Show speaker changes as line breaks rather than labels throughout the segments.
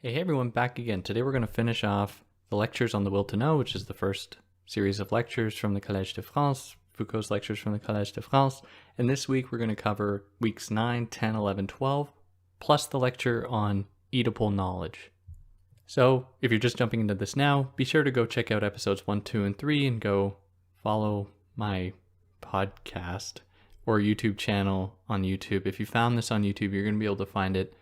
Hey everyone, back again. Today we're going to finish off the lectures on the will to know, which is the first series of lectures from the Collège de France, Foucault's lectures from the Collège de France. And this week we're going to cover weeks 9, 10, 11, 12, plus the lecture on Oedipal knowledge. So if you're just jumping into this now, be sure to go check out episodes 1, 2, and 3 and go follow my podcast or YouTube channel on YouTube. If you found this on YouTube, you're going to be able to find it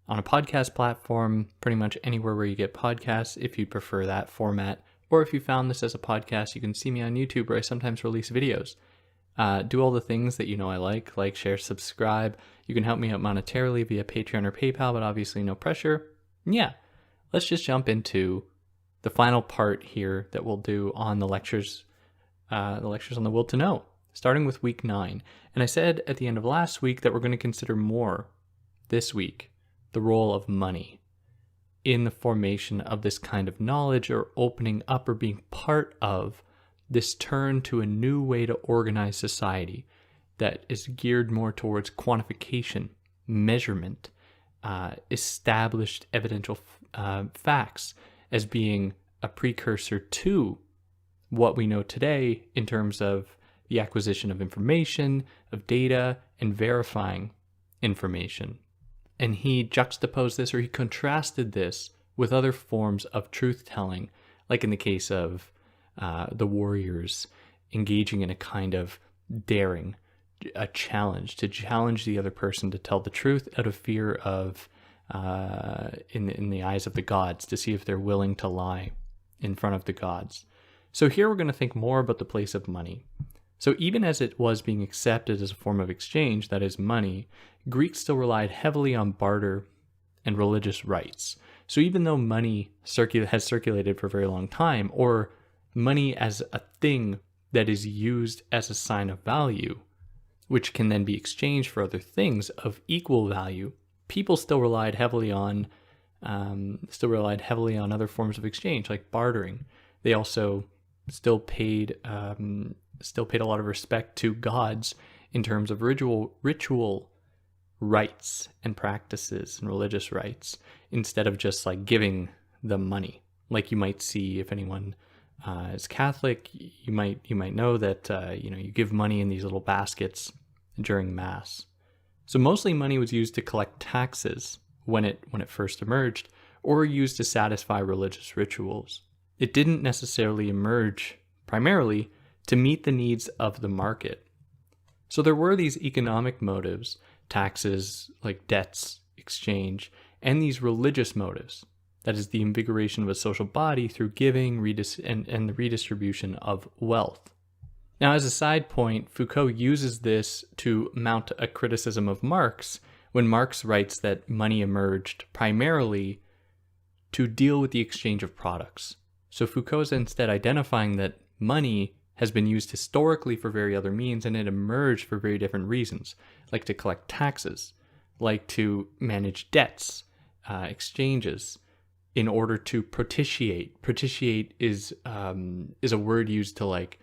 on a podcast platform, pretty much anywhere where you get podcasts, if you prefer that format. Or if you found this as a podcast, you can see me on YouTube where I sometimes release videos. Do all the things that you know I like, share, subscribe. You can help me out monetarily via Patreon or PayPal, but obviously no pressure. And yeah, let's just jump into the final part here that we'll do on the lectures on the will to know, starting with week 9. And I said at the end of last week that we're going to consider more this week the role of money in the formation of this kind of knowledge, or opening up or being part of this turn to a new way to organize society that is geared more towards quantification, measurement, established evidential facts as being a precursor to what we know today in terms of the acquisition of information, of data, and verifying information. And he juxtaposed this, or he contrasted this with other forms of truth-telling, like in the case of the warriors engaging in a kind of daring, a challenge, to challenge the other person to tell the truth out of fear of, in the eyes of the gods, to see if they're willing to lie in front of the gods. So here we're going to think more about the place of money. So even as it was being accepted as a form of exchange, that is money, Greeks still relied heavily on barter and religious rites. So even though money has circulated for a very long time, or money as a thing that is used as a sign of value, which can then be exchanged for other things of equal value, people still relied heavily on other forms of exchange, like bartering. They also still paid a lot of respect to gods in terms of ritual rites and practices and religious rites, instead of just like giving them money. Like you might see, if anyone is Catholic, you might know that you give money in these little baskets during Mass. So mostly money was used to collect taxes when it first emerged, or used to satisfy religious rituals. It didn't necessarily emerge primarily to meet the needs of the market. So there were these economic motives, taxes, like debts, exchange, and these religious motives, that is the invigoration of a social body through giving and the redistribution of wealth. Now, as a side point, Foucault uses this to mount a criticism of Marx, when Marx writes that money emerged primarily to deal with the exchange of products. So Foucault is instead identifying that money has been used historically for very other means, and it emerged for very different reasons, like to collect taxes, like to manage debts, exchanges, in order to propitiate. Propitiate is a word used to, like,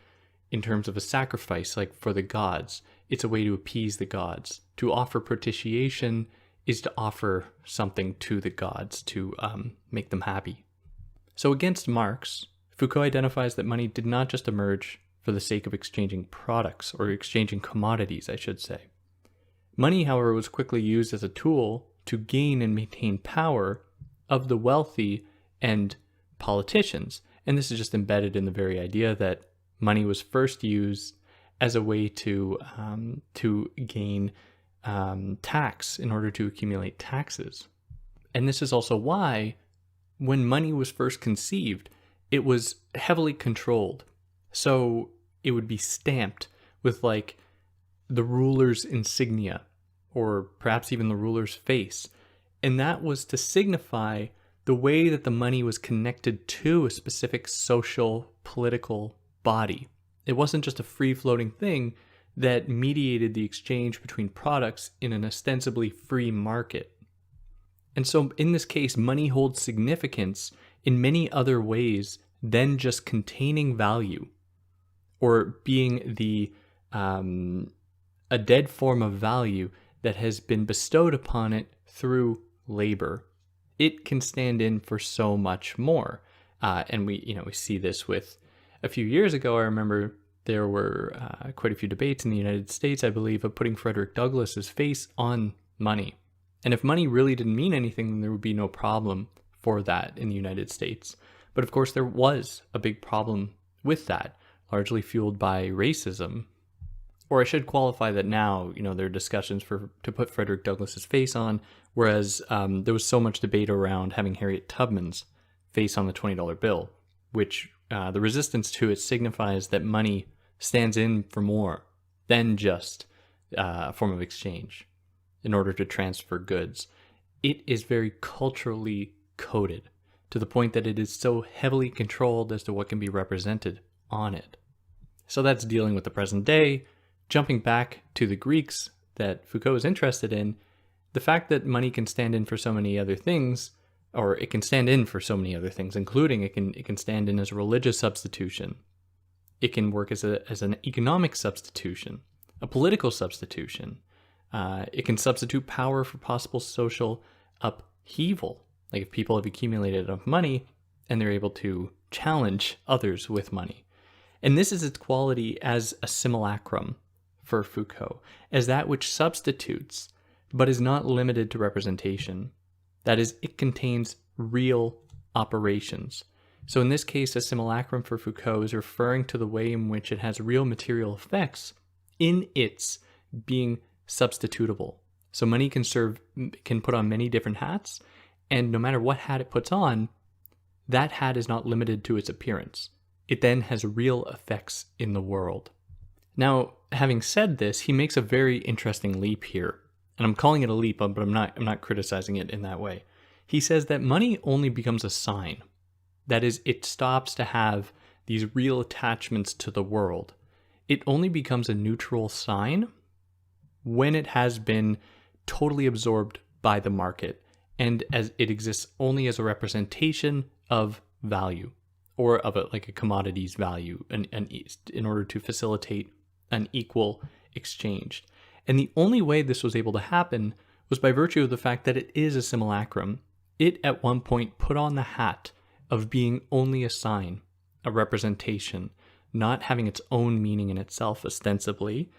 in terms of a sacrifice, like for the gods. It's a way to appease the gods. To offer propitiation is to offer something to the gods to make them happy. So against Marx, Foucault identifies that money did not just emerge for the sake of exchanging products, or exchanging commodities, I should say. Money, however, was quickly used as a tool to gain and maintain power of the wealthy and politicians. And this is just embedded in the very idea that money was first used as a way to gain tax, in order to accumulate taxes. And this is also why, when money was first conceived, it was heavily controlled. So it would be stamped with, like, the ruler's insignia, or perhaps even the ruler's face. And that was to signify the way that the money was connected to a specific social, political body. It wasn't just a free-floating thing that mediated the exchange between products in an ostensibly free market. And so in this case, money holds significance in many other ways than just containing value, or being a dead form of value that has been bestowed upon it through labor. it can stand in for so much more. And we see this with a few years ago. I remember there were quite a few debates in the United States, I believe, of putting Frederick Douglass's face on money. And if money really didn't mean anything, then there would be no problem for that in the United States. But of course, there was a big problem with that, largely fueled by racism. Or I should qualify that now, there are discussions to put Frederick Douglass's face on, whereas there was so much debate around having Harriet Tubman's face on the $20 bill, which the resistance to it signifies that money stands in for more than just a form of exchange in order to transfer goods. It is very culturally coded to the point that it is so heavily controlled as to what can be represented on it. So that's dealing with the present day. Jumping back to the Greeks that Foucault is interested in, the fact that money can stand in for so many other things, or it can stand in for so many other things, including it can stand in as a religious substitution. It can work as an economic substitution, a political substitution. It can substitute power for possible social upheaval. Like if people have accumulated enough money and they're able to challenge others with money. And this is its quality as a simulacrum for Foucault, as that which substitutes, but is not limited to representation. That is, it contains real operations. So in this case, a simulacrum for Foucault is referring to the way in which it has real material effects in its being substitutable. So money can put on many different hats, and no matter what hat it puts on, that hat is not limited to its appearance. It then has real effects in the world. Now, having said this, he makes a very interesting leap here. And I'm calling it a leap, but I'm not criticizing it in that way. He says that money only becomes a sign. That is, it stops to have these real attachments to the world. It only becomes a neutral sign when it has been totally absorbed by the market, and as it exists only as a representation of value, or of a commodity's value, in order to facilitate an equal exchange. And the only way this was able to happen was by virtue of the fact that it is a simulacrum. It at one point put on the hat of being only a sign, a representation, not having its own meaning in itself ostensibly.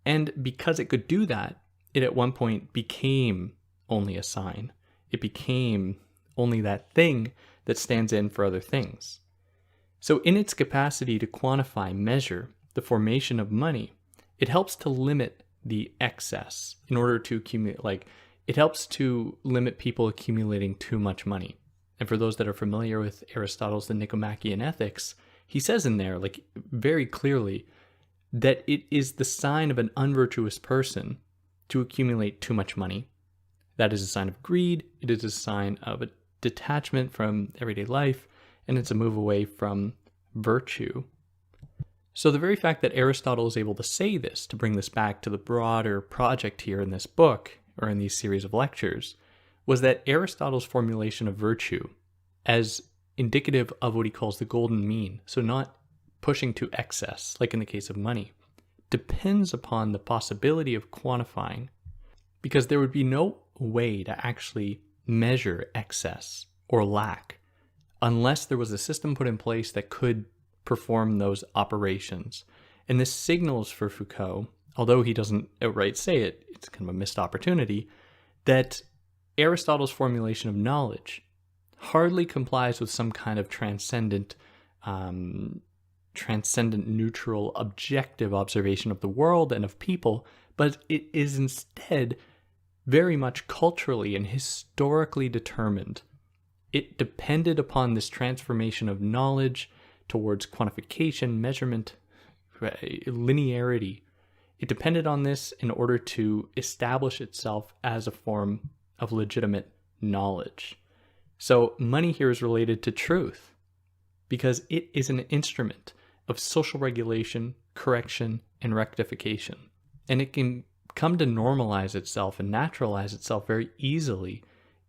And because it could do that, it at one point became only a sign. It became only that thing that stands in for other things. So in its capacity to quantify, measure the formation of money, it helps to limit the excess in order to accumulate, it helps to limit people accumulating too much money. And for those that are familiar with Aristotle's The Nicomachean Ethics, he says in there, very clearly, that it is the sign of an unvirtuous person to accumulate too much money. That is a sign of greed, it is a sign of a detachment from everyday life, and it's a move away from virtue. So the very fact that Aristotle is able to say this, to bring this back to the broader project here in this book, or in these series of lectures, was that Aristotle's formulation of virtue as indicative of what he calls the golden mean, so not pushing to excess, like in the case of money, depends upon the possibility of quantifying, because there would be no way to actually measure excess or lack unless there was a system put in place that could perform those operations. And this signals for Foucault, although he doesn't outright say it, it's kind of a missed opportunity, that Aristotle's formulation of knowledge hardly complies with some kind of transcendent, neutral, objective observation of the world and of people, but it is instead very much culturally and historically determined. It depended upon this transformation of knowledge towards quantification, measurement, linearity. It depended on this in order to establish itself as a form of legitimate knowledge. So money here is related to truth because it is an instrument of social regulation, correction, and rectification. And it can come to normalize itself and naturalize itself very easily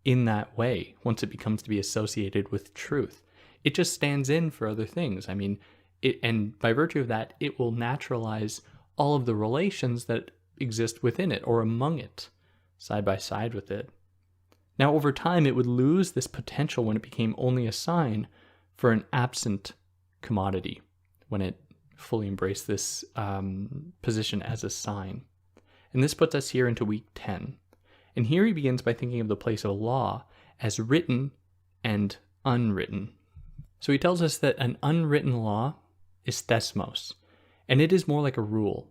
in that way once it becomes to be associated with truth. It just stands in for other things. And by virtue of that, it will naturalize all of the relations that exist within it or among it, side by side with it. Now, over time, it would lose this potential when it became only a sign for an absent commodity, when it fully embraced this position as a sign. And this puts us here into week 10. And here he begins by thinking of the place of law as written and unwritten. So he tells us that an unwritten law is thesmos, and it is more like a rule,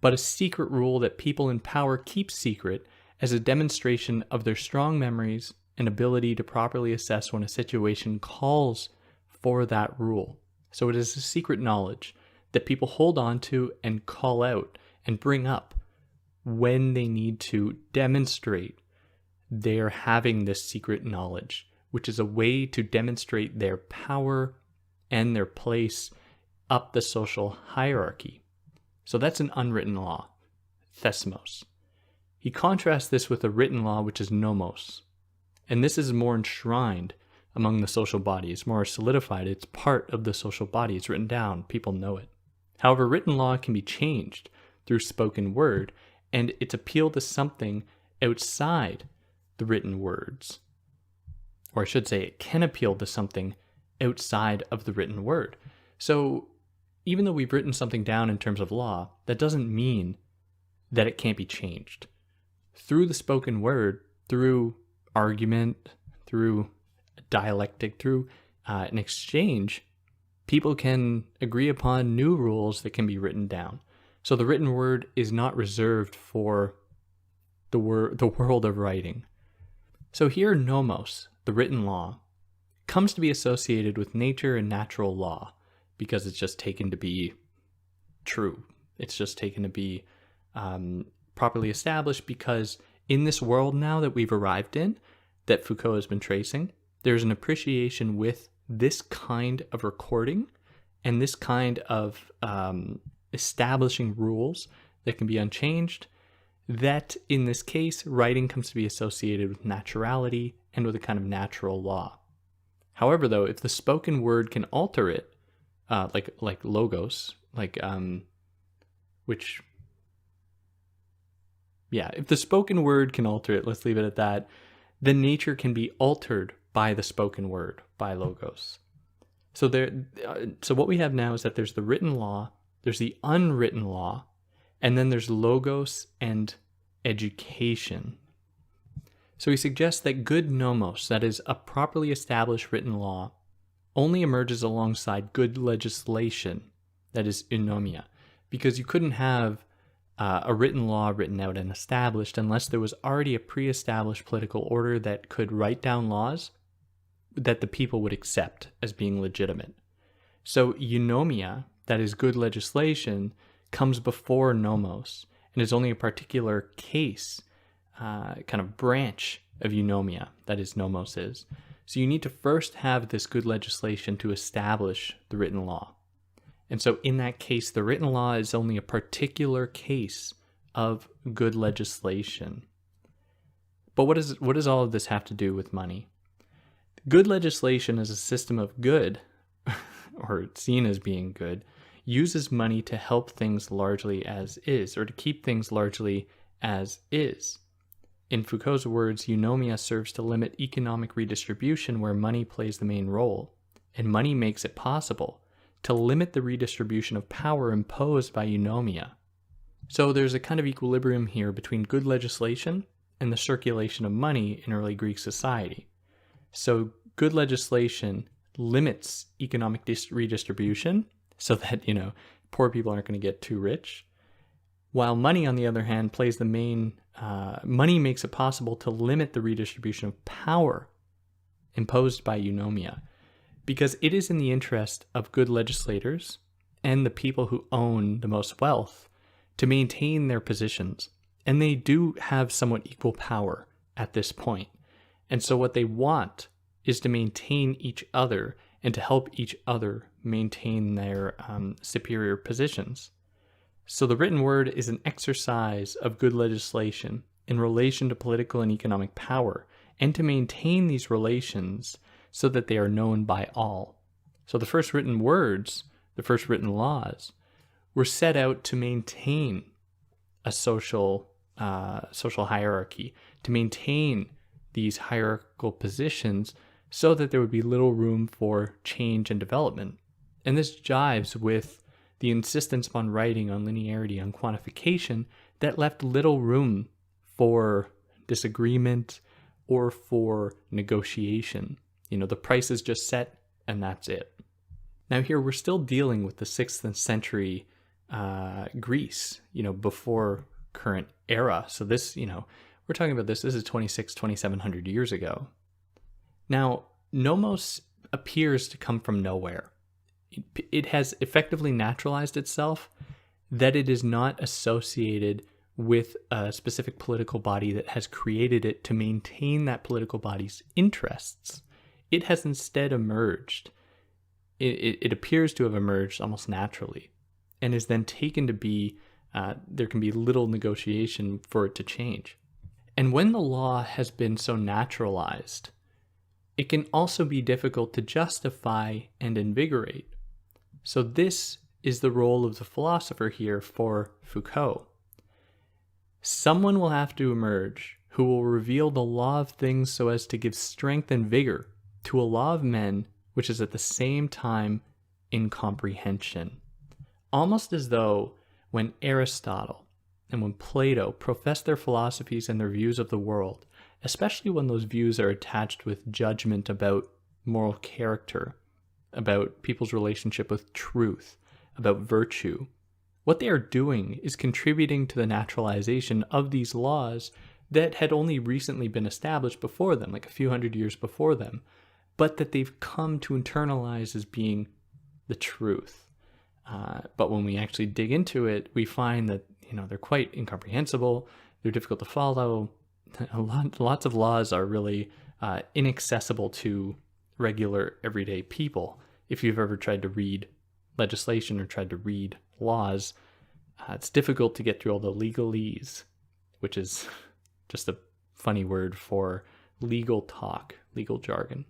but a secret rule that people in power keep secret as a demonstration of their strong memories and ability to properly assess when a situation calls for that rule. So it is a secret knowledge that people hold on to and call out and bring up when they need to demonstrate they're having this secret knowledge, which is a way to demonstrate their power and their place up the social hierarchy. So that's an unwritten law, thesmos. He contrasts this with a written law, which is nomos. And this is more enshrined among the social body. It's more solidified. It's part of the social body. It's written down. People know it. However, written law can be changed through spoken word, and its appeal to something outside the written words. Or I should say, it can appeal to something outside of the written word. So even though we've written something down in terms of law, that doesn't mean that it can't be changed. Through the spoken word, through argument, through dialectic, through an exchange, people can agree upon new rules that can be written down. So the written word is not reserved for the world of writing. So here nomos, the written law, comes to be associated with nature and natural law because it's just taken to be true. It's just taken to be properly established because in this world now that we've arrived in, that Foucault has been tracing, there's an appreciation with this kind of recording and this kind of establishing rules that can be unchanged, that in this case, writing comes to be associated with naturality and with a kind of natural law. However, though, if the spoken word can alter it, like logos, if the spoken word can alter it, let's leave it at that, then nature can be altered by the spoken word, by logos. So what we have now is that there's the written law, there's the unwritten law, and then there's logos and education. So he suggests that good nomos, that is, a properly established written law, only emerges alongside good legislation, that is, eunomia, because you couldn't have a written law written out and established unless there was already a pre-established political order that could write down laws that the people would accept as being legitimate. So eunomia, that is good legislation, comes before nomos and is only a particular case, kind of branch of eunomia, that is nomos is. So you need to first have this good legislation to establish the written law. And so in that case, the written law is only a particular case of good legislation. But what does all of this have to do with money? Good legislation as a system of good, or seen as being good, uses money to help things largely as is, or to keep things largely as is. In Foucault's words, eunomia serves to limit economic redistribution where money plays the main role, and money makes it possible to limit the redistribution of power imposed by eunomia. So there's a kind of equilibrium here between good legislation and the circulation of money in early Greek society. So good legislation limits economic redistribution so that, poor people aren't going to get too rich. While money, on the other hand, plays the main, money makes it possible to limit the redistribution of power imposed by eunomia, because it is in the interest of good legislators and the people who own the most wealth to maintain their positions. And they do have somewhat equal power at this point. And so what they want is to maintain each other and to help each other maintain their superior positions. So the written word is an exercise of good legislation in relation to political and economic power, and to maintain these relations so that they are known by all. So the first written words, the first written laws, were set out to maintain a social hierarchy, to maintain these hierarchical positions so that there would be little room for change and development. And this jives with the insistence upon writing, on linearity, on quantification that left little room for disagreement or for negotiation. The price is just set and that's it. Now here we're still dealing with the 6th century Greece, before current era. So this, we're talking about this is 2,700 years ago. Now, nomos appears to come from nowhere. It has effectively naturalized itself that it is not associated with a specific political body that has created it to maintain that political body's interests. It has instead emerged. It appears to have emerged almost naturally and is then taken to be, there can be little negotiation for it to change. And when the law has been so naturalized, it can also be difficult to justify and invigorate. So this is the role of the philosopher here for Foucault. Someone will have to emerge who will reveal the law of things so as to give strength and vigor to a law of men which is at the same time incomprehension. Almost as though when Aristotle and when Plato profess their philosophies and their views of the world, especially when those views are attached with judgment about moral character, about people's relationship with truth, about virtue, what they are doing is contributing to the naturalization of these laws that had only recently been established before them, like a few hundred years before them, but that they've come to internalize as being the truth. But when we actually dig into it, we find that they're quite incomprehensible. They're difficult to follow. Lots of laws are really inaccessible to regular everyday people. If you've ever tried to read legislation or tried to read laws, it's difficult to get through all the legalese, which is just a funny word for legal talk, legal jargon.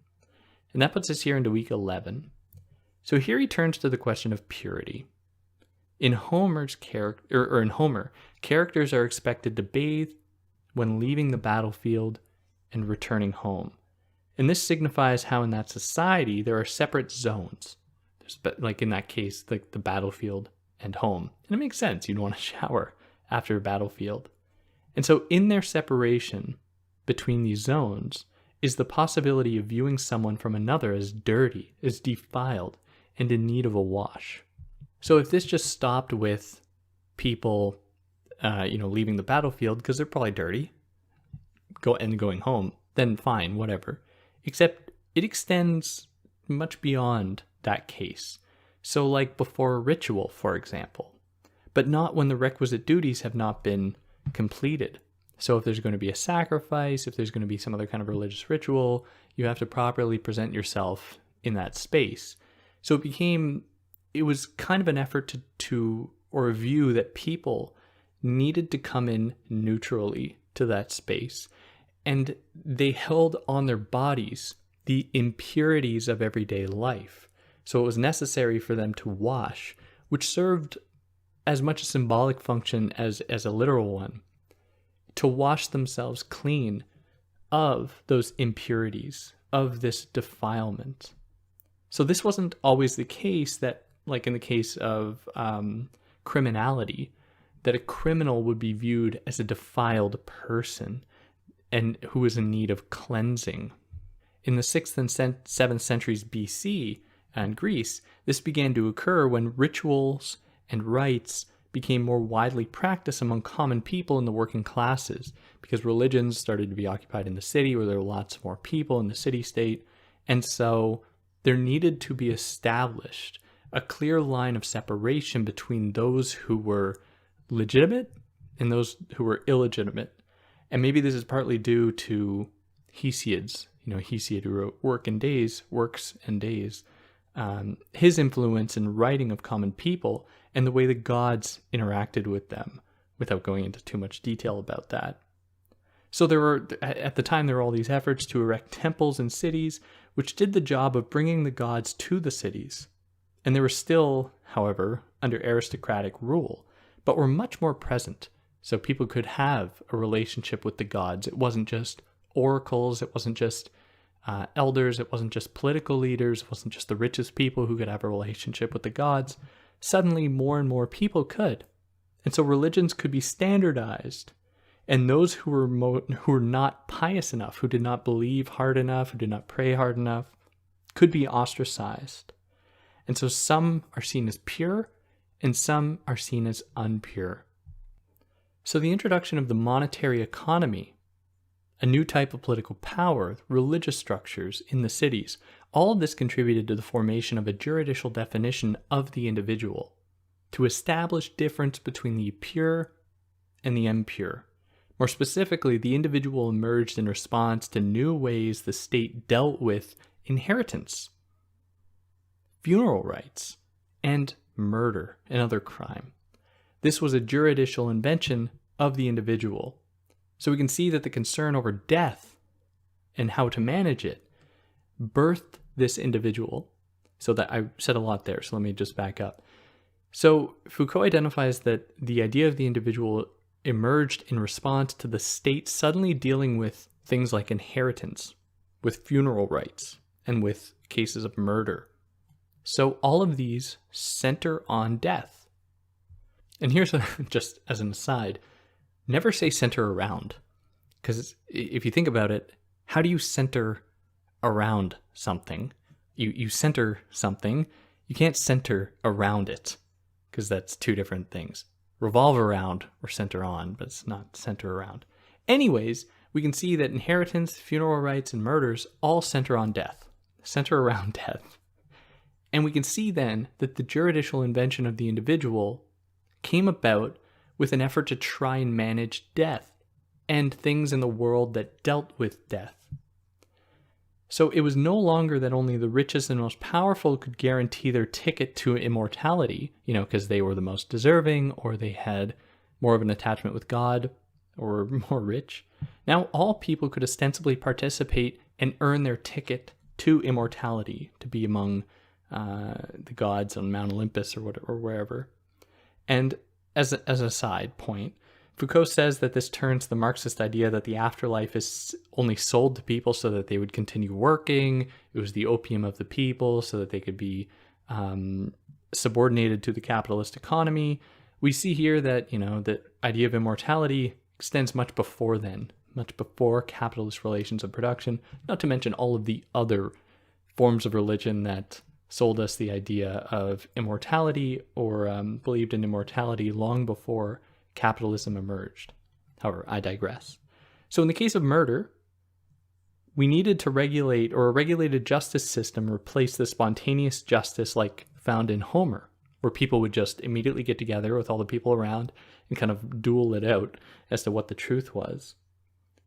And that puts us here into week 11. So here he turns to the question of purity. In Homer's Homer, characters are expected to bathe when leaving the battlefield and returning home. And this signifies how in that society there are separate zones. Like in that case, like the battlefield and home. And it makes sense. You'd want to shower after a battlefield. And so in their separation between these zones is the possibility of viewing someone from another as dirty, as defiled, and in need of a wash. So if this just stopped with people, leaving the battlefield because they're probably dirty, going home, then fine, whatever. Except it extends much beyond that case. So like before a ritual, for example, but not when the requisite duties have not been completed. So if there's going to be a sacrifice, if there's going to be some other kind of religious ritual, you have to properly present yourself in that space. So it was kind of an effort or a view that people needed to come in neutrally to that space. And they held on their bodies the impurities of everyday life. So it was necessary for them to wash, which served as much a symbolic function as a literal one, to wash themselves clean of those impurities, of this defilement. So this wasn't always the case that, like in the case of criminality, that a criminal would be viewed as a defiled person and who is in need of cleansing. In the 6th and 7th centuries BC in Greece, this began to occur when rituals and rites became more widely practiced among common people in the working classes, because religions started to be occupied in the city where there were lots more people in the city-state, and so there needed to be established a clear line of separation between those who were legitimate and those who were illegitimate. And maybe this is partly due to Hesiod's, Hesiod who wrote Works and Days, his influence in writing of common people and the way the gods interacted with them, without going into too much detail about that. So at the time, there were all these efforts to erect temples in cities, which did the job of bringing the gods to the cities. And they were still, however, under aristocratic rule, but were much more present. So people could have a relationship with the gods. It wasn't just oracles, it wasn't just elders, it wasn't just political leaders, it wasn't just the richest people who could have a relationship with the gods. Suddenly, more and more people could. And so religions could be standardized. And those who were not pious enough, who did not believe hard enough, who did not pray hard enough, could be ostracized. And so some are seen as pure, and some are seen as unpure. So the introduction of the monetary economy, a new type of political power, religious structures in the cities, all of this contributed to the formation of a juridical definition of the individual, to establish difference between the pure and the impure. More specifically, the individual emerged in response to new ways the state dealt with inheritance, funeral rites, and murder and other crime. This was a juridical invention of the individual. So we can see that the concern over death and how to manage it birthed this individual. So that I said a lot there, so let me just back up. So Foucault identifies that the idea of the individual emerged in response to the state suddenly dealing with things like inheritance, with funeral rites, and with cases of murder. So all of these center on death. And here's just as an aside, never say center around. Because if you think about it, how do you center around something? You center something, you can't center around it, because that's two different things. Revolve around or center on, but it's not center around. Anyways, we can see that inheritance, funeral rites, and murders all center on death, center around death. And we can see then that the juridical invention of the individual came about with an effort to try and manage death and things in the world that dealt with death. So it was no longer that only the richest and most powerful could guarantee their ticket to immortality, because they were the most deserving or they had more of an attachment with God or more rich. Now all people could ostensibly participate and earn their ticket to immortality, to be among the gods on Mount Olympus or wherever. And as a side point, Foucault says that this turns the Marxist idea that the afterlife is only sold to people so that they would continue working. It was the opium of the people so that they could be subordinated to the capitalist economy. We see here that, the idea of immortality extends much before then, much before capitalist relations of production, not to mention all of the other forms of religion that sold us the idea of immortality or believed in immortality long before capitalism emerged. However, I digress. So in the case of murder, we needed to regulate, or a regulated justice system replaced the spontaneous justice like found in Homer, where people would just immediately get together with all the people around and kind of duel it out as to what the truth was.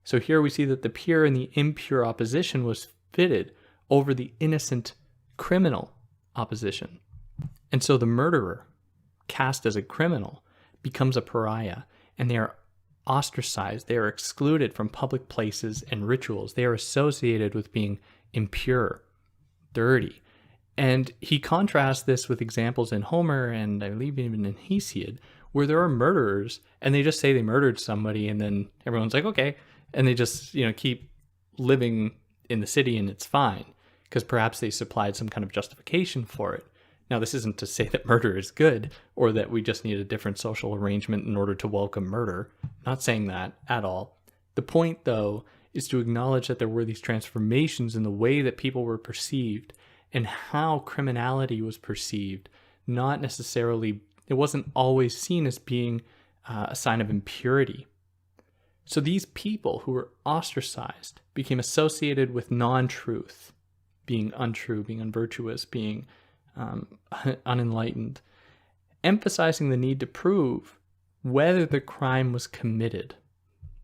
So here we see that the pure and the impure opposition was fitted over the innocent criminal opposition. And so the murderer, cast as a criminal, becomes a pariah, and they are ostracized. They are excluded from public places and rituals. They are associated with being impure, dirty. And he contrasts this with examples in Homer and I believe even in Hesiod, where there are murderers and they just say they murdered somebody and then everyone's like, okay. And they just, keep living in the city and it's fine because perhaps they supplied some kind of justification for it. Now, this isn't to say that murder is good or that we just need a different social arrangement in order to welcome murder. Not saying that at all. The point, though, is to acknowledge that there were these transformations in the way that people were perceived and how criminality was perceived. Not necessarily, it wasn't always seen as being a sign of impurity. So these people who were ostracized became associated with non-truth, being untrue, being unvirtuous, being unenlightened, emphasizing the need to prove whether the crime was committed.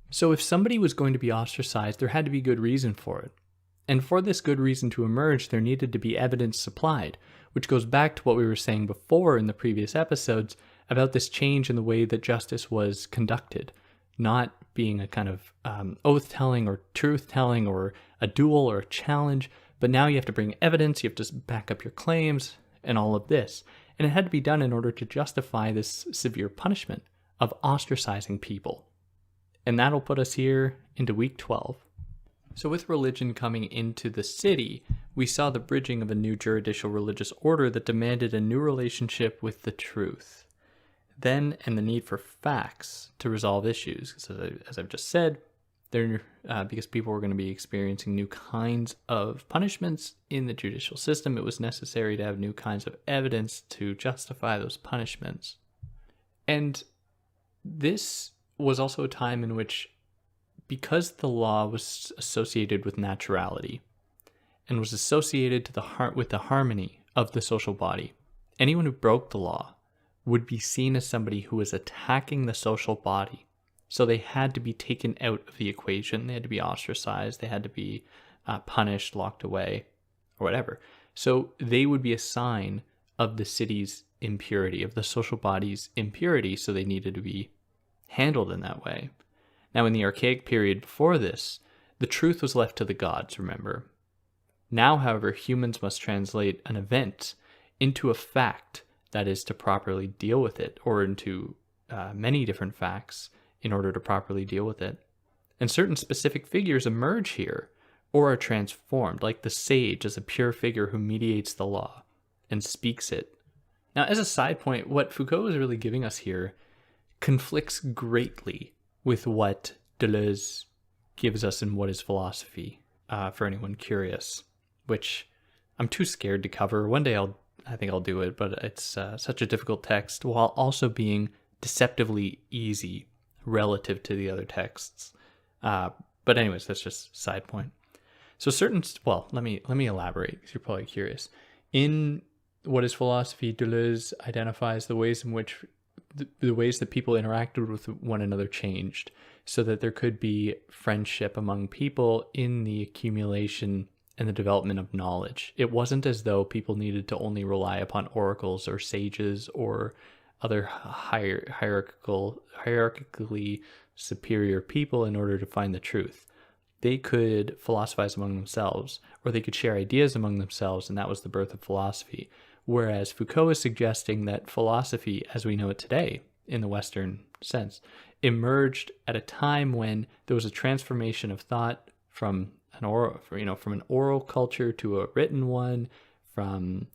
So if somebody was going to be ostracized, there had to be good reason for it. And for this good reason to emerge, there needed to be evidence supplied, which goes back to what we were saying before in the previous episodes about this change in the way that justice was conducted, not being a kind of oath-telling or truth-telling or a duel or a challenge, but now you have to bring evidence, you have to back up your claims, and all of this. And it had to be done in order to justify this severe punishment of ostracizing people. And that'll put us here into week 12. So with religion coming into the city, we saw the bridging of a new juridical religious order that demanded a new relationship with the truth. Then, and the need for facts to resolve issues. So as I've just said, because people were going to be experiencing new kinds of punishments in the judicial system, it was necessary to have new kinds of evidence to justify those punishments. And this was also a time in which, because the law was associated with naturality and was associated with the harmony of the social body, anyone who broke the law would be seen as somebody who was attacking the social body. So they had to be taken out of the equation. They had to be ostracized. They had to be punished, locked away, or whatever. So they would be a sign of the city's impurity, of the social body's impurity. So they needed to be handled in that way. Now, in the archaic period before this, the truth was left to the gods, remember. Now, however, humans must translate an event into a fact, that is, to properly deal with it, or into many different facts in order to properly deal with it. And certain specific figures emerge here, or are transformed, like the sage as a pure figure who mediates the law and speaks it. Now, as a side point, what Foucault is really giving us here conflicts greatly with what Deleuze gives us in What is Philosophy, for anyone curious, which I'm too scared to cover. One day I think I'll do it, but it's such a difficult text while also being deceptively easy relative to the other texts. But anyways, that's just a side point. So let me elaborate, because you're probably curious. In What is Philosophy, Deleuze identifies the ways in which the ways that people interacted with one another changed, so that there could be friendship among people in the accumulation and the development of knowledge. It wasn't as though people needed to only rely upon oracles or sages or other hierarchically superior people in order to find the truth. They could philosophize among themselves, or they could share ideas among themselves, and that was the birth of philosophy. Whereas Foucault is suggesting that philosophy, as we know it today, in the Western sense, emerged at a time when there was a transformation of thought from an oral culture to a written one, from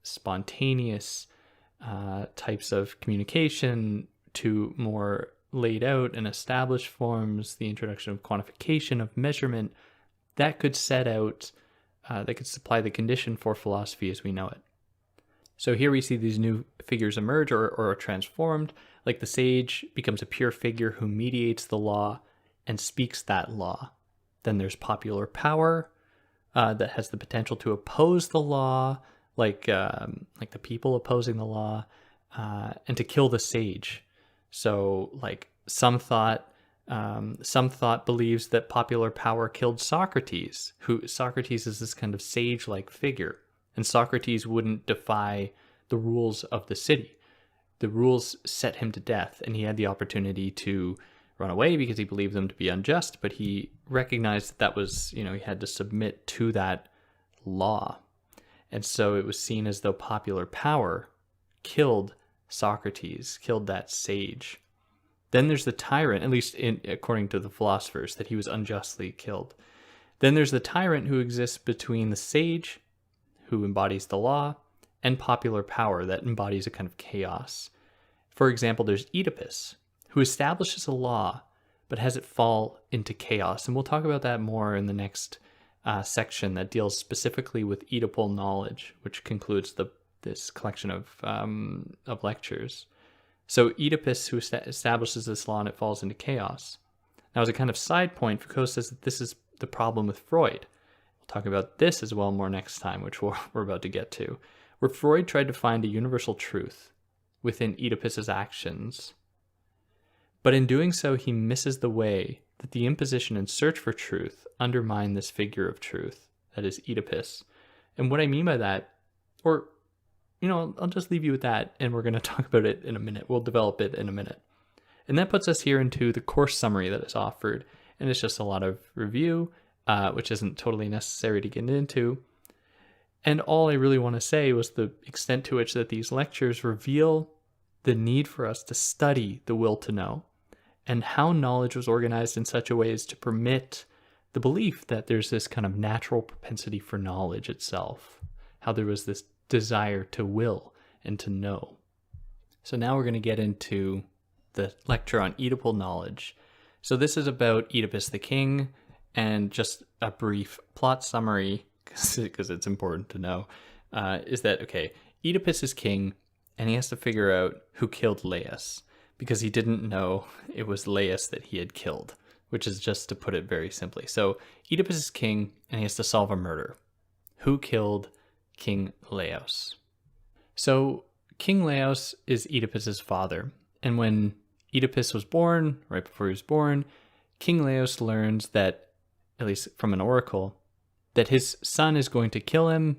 spontaneous types of communication to more laid out and established forms, the introduction of quantification, of measurement, that could that could supply the condition for philosophy as we know it. So here we see these new figures emerge or are transformed, like the sage becomes a pure figure who mediates the law and speaks that law. Then there's popular power that has the potential to oppose the law, like the people opposing the law, and to kill the sage. So, like some thought believes that popular power killed Socrates. Socrates is this kind of sage-like figure, and Socrates wouldn't defy the rules of the city. The rules set him to death, and he had the opportunity to run away because he believed them to be unjust, but he recognized that was, he had to submit to that law. And so it was seen as though popular power killed Socrates, killed that sage. Then there's the tyrant, at least according to the philosophers, that he was unjustly killed. Then there's the tyrant who exists between the sage, who embodies the law, and popular power that embodies a kind of chaos. For example, there's Oedipus, who establishes a law, but has it fall into chaos. And we'll talk about that more in the next section that deals specifically with Oedipal knowledge, which concludes this collection of lectures. So Oedipus, who establishes this law, and it falls into chaos. Now, as a kind of side point, Foucault says that this is the problem with Freud. We'll talk about this as well more next time, which we're about to get to, where Freud tried to find a universal truth within Oedipus's actions. But in doing so, he misses the way that the imposition and search for truth undermine this figure of truth, that is Oedipus. And what I mean by that, I'll just leave you with that, and we're going to talk about it in a minute. We'll develop it in a minute. And that puts us here into the course summary that is offered, and it's just a lot of review, which isn't totally necessary to get into. And all I really want to say was the extent to which that these lectures reveal the need for us to study the will to know, and how knowledge was organized in such a way as to permit the belief that there's this kind of natural propensity for knowledge itself, how there was this desire to will and to know. So now we're going to get into the lecture on Oedipal knowledge. So this is about Oedipus the king, and just a brief plot summary, because it's important to know, is that, okay, Oedipus is king, and he has to figure out who killed Laius, because he didn't know it was Laius that he had killed, which is just to put it very simply. So Oedipus is king, and he has to solve a murder. Who killed King Laius? So King Laius is Oedipus's father, and when Oedipus was born, right before he was born, King Laius learns that, at least from an oracle, that his son is going to kill him,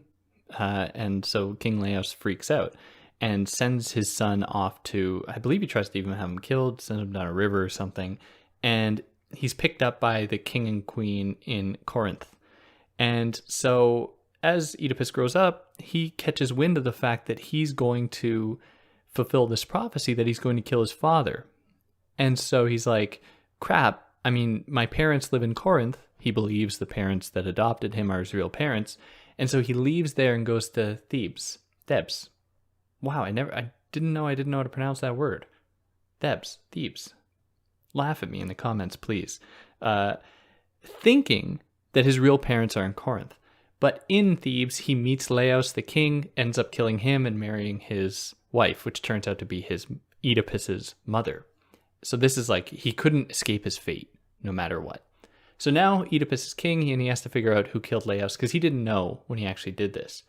and so King Laius freaks out and sends his son off to, I believe he tries to even have him killed, sends him down a river or something, and he's picked up by the king and queen in Corinth. And so as Oedipus grows up, he catches wind of the fact that he's going to fulfill this prophecy that he's going to kill his father. And so he's like, crap, I mean, my parents live in Corinth. He believes the parents that adopted him are his real parents. And so he leaves there and goes to Thebes. Wow, I didn't know how to pronounce that word. Thebes. Laugh at me in the comments, please. Thinking that his real parents are in Corinth. But in Thebes, he meets Laius the king, ends up killing him and marrying his wife, which turns out to be his Oedipus's mother. So this is like, he couldn't escape his fate, no matter what. So now Oedipus is king, and he has to figure out who killed Laius, because he didn't know when he actually did this.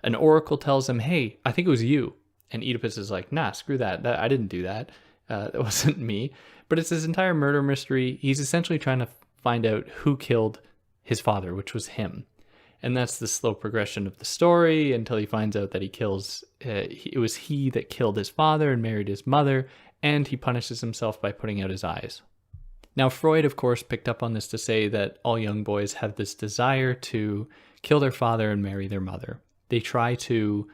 An oracle tells him, hey, I think it was you. And Oedipus is like, nah, screw that. I didn't do that. That wasn't me. But it's this entire murder mystery. He's essentially trying to find out who killed his father, which was him. And that's the slow progression of the story until he finds out that it was he that killed his father and married his mother, and he punishes himself by putting out his eyes. Now, Freud, of course, picked up on this to say that all young boys have this desire to kill their father and marry their mother. They try to,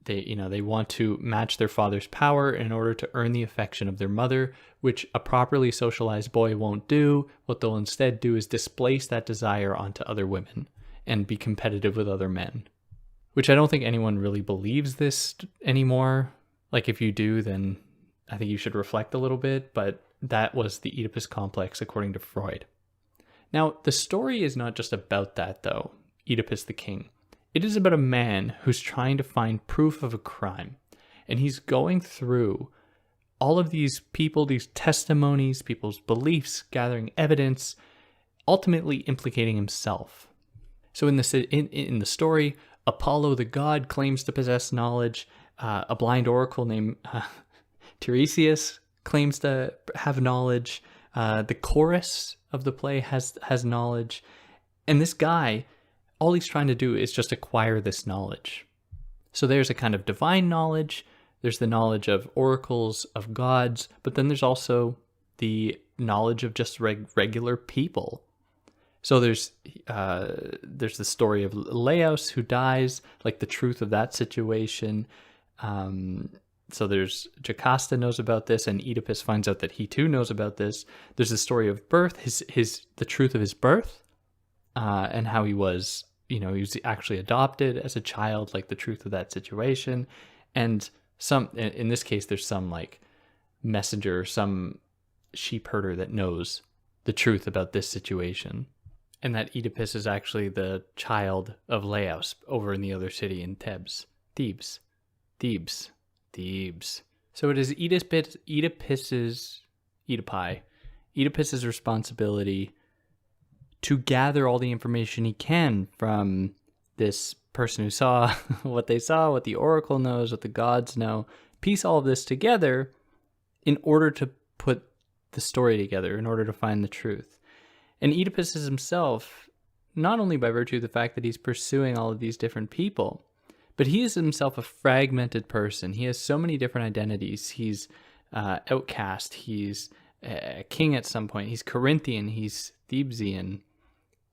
they want to match their father's power in order to earn the affection of their mother, which a properly socialized boy won't do. What they'll instead do is displace that desire onto other women and be competitive with other men, which I don't think anyone really believes this anymore. Like, if you do, then I think you should reflect a little bit, but that was the Oedipus complex according to Freud. Now, the story is not just about that, though, Oedipus the king. It is about a man who's trying to find proof of a crime, and he's going through all of these people, these testimonies, people's beliefs, gathering evidence, ultimately implicating himself. So in the story, Apollo the god claims to possess knowledge. A blind oracle named Tiresias claims to have knowledge. The chorus of the play has knowledge. And this guy, all he's trying to do is just acquire this knowledge. So there's a kind of divine knowledge. There's the knowledge of oracles, of gods, but then there's also the knowledge of just regular people. So there's the story of Laius who dies, like the truth of that situation. So there's Jocasta knows about this, and Oedipus finds out that he too knows about this. There's the story of birth, the truth of his birth, and how he was actually adopted as a child, like the truth of that situation. And in this case, there's some like messenger, some sheep herder that knows the truth about this situation. And that Oedipus is actually the child of Laius over in the other city in Thebes. So it is Oedipus's responsibility to gather all the information he can from this person who saw what they saw, what the oracle knows, what the gods know, piece all of this together in order to put the story together, in order to find the truth. And Oedipus is himself, not only by virtue of the fact that he's pursuing all of these different people, but he is himself a fragmented person. He has so many different identities. He's outcast. He's a king at some point. He's Corinthian. He's Thebesian.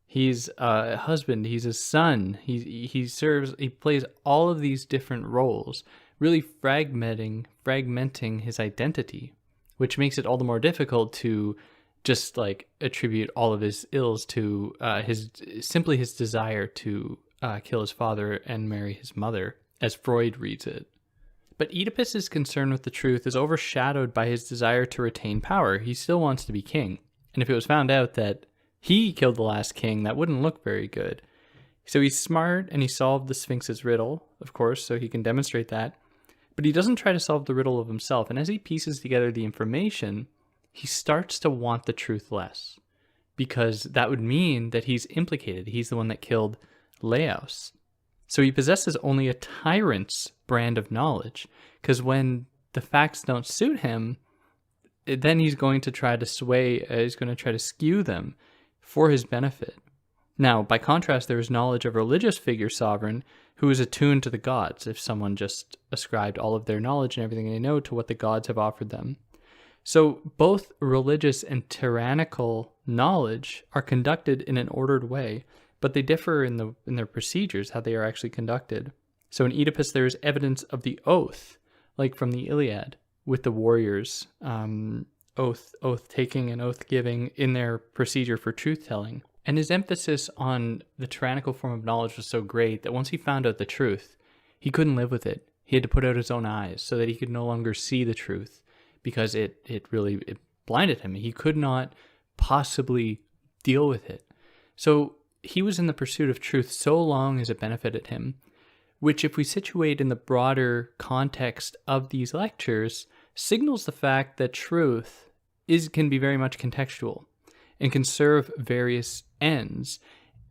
He's a husband. He's a son. He plays all of these different roles, really fragmenting his identity, which makes it all the more difficult to just like attribute all of his ills to his desire to kill his father and marry his mother, as Freud reads it. But Oedipus's concern with the truth is overshadowed by his desire to retain power. He still wants to be king. And if it was found out that he killed the last king, that wouldn't look very good. So he's smart, and he solved the Sphinx's riddle, of course, so he can demonstrate that. But he doesn't try to solve the riddle of himself. And as he pieces together the information, he starts to want the truth less, because that would mean that he's implicated. He's the one that killed Laos. So he possesses only a tyrant's brand of knowledge, because when the facts don't suit him, then he's going to try to skew them for his benefit. Now, by contrast, there is knowledge of a religious figure sovereign who is attuned to the gods, if someone just ascribed all of their knowledge and everything they know to what the gods have offered them. So both religious and tyrannical knowledge are conducted in an ordered way, but they differ in their procedures, how they are actually conducted. So in Oedipus, there is evidence of the oath, like from the Iliad, with the warriors, oath taking and oath giving in their procedure for truth telling. And his emphasis on the tyrannical form of knowledge was so great that once he found out the truth, he couldn't live with it. He had to put out his own eyes so that he could no longer see the truth, because it blinded him. He could not possibly deal with it. So he was in the pursuit of truth so long as it benefited him, which, if we situate in the broader context of these lectures, signals the fact that truth can be very much contextual and can serve various ends.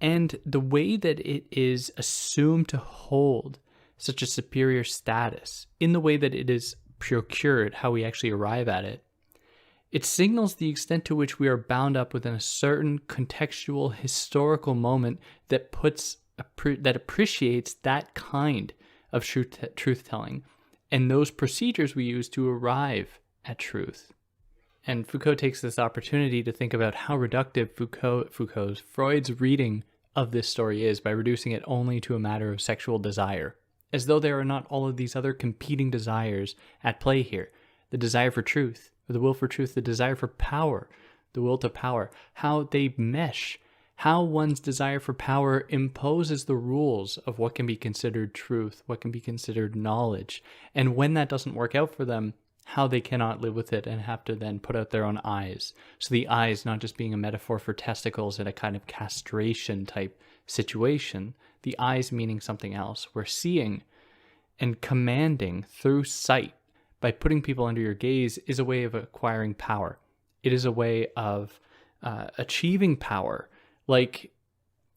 And the way that it is assumed to hold such a superior status, in the way that it is procured, how we actually arrive at it, it signals the extent to which we are bound up within a certain contextual historical moment that appreciates that kind of truth-telling and those procedures we use to arrive at truth. And Foucault takes this opportunity to think about how reductive Freud's reading of this story is by reducing it only to a matter of sexual desire, as though there are not all of these other competing desires at play here. The desire for truth, or the will for truth, the desire for power, the will to power, how they mesh, how one's desire for power imposes the rules of what can be considered truth, what can be considered knowledge, and when that doesn't work out for them, how they cannot live with it and have to then put out their own eyes. So the eyes not just being a metaphor for testicles in a kind of castration type situation, the eyes meaning something else. We're seeing and commanding through sight by putting people under your gaze is a way of acquiring power. It is a way of achieving power. Like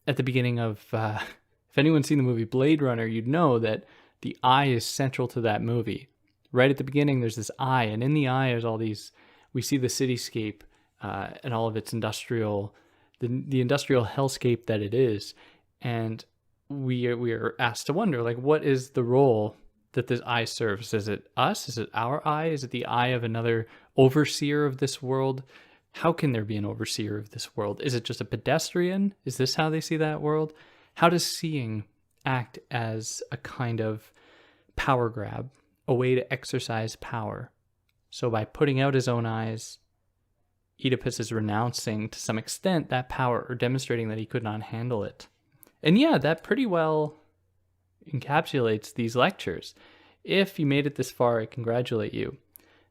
at the beginning of, if anyone's seen the movie Blade Runner, you'd know that the eye is central to that movie. Right at the beginning, there's this eye, and in the eye there's all these, we see the cityscape and all of its industrial, the industrial hellscape that it is. And we are asked to wonder, like, what is the role that this eye serves? Is it us? Is it our eye? Is it the eye of another overseer of this world? How can there be an overseer of this world? Is it just a pedestrian? Is this how they see that world? How does seeing act as a kind of power grab, a way to exercise power? So by putting out his own eyes, Oedipus is renouncing to some extent that power, or demonstrating that he could not handle it. And yeah, that pretty well encapsulates these lectures. If you made it this far, I congratulate you.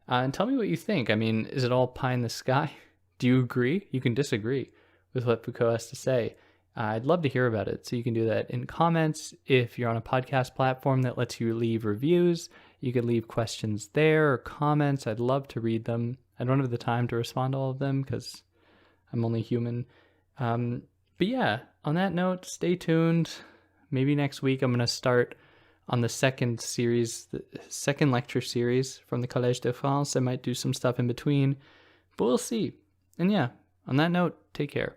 And tell me what you think. I mean, is it all pie in the sky? Do you agree? You can disagree with what Foucault has to say. I'd love to hear about it. So you can do that in comments. If you're on a podcast platform that lets you leave reviews, you can leave questions there or comments. I'd love to read them. I don't have the time to respond to all of them because I'm only human. But yeah, on that note, stay tuned. Maybe next week I'm going to start on the second lecture series from the Collège de France. I might do some stuff in between, but we'll see. And yeah, on that note, take care.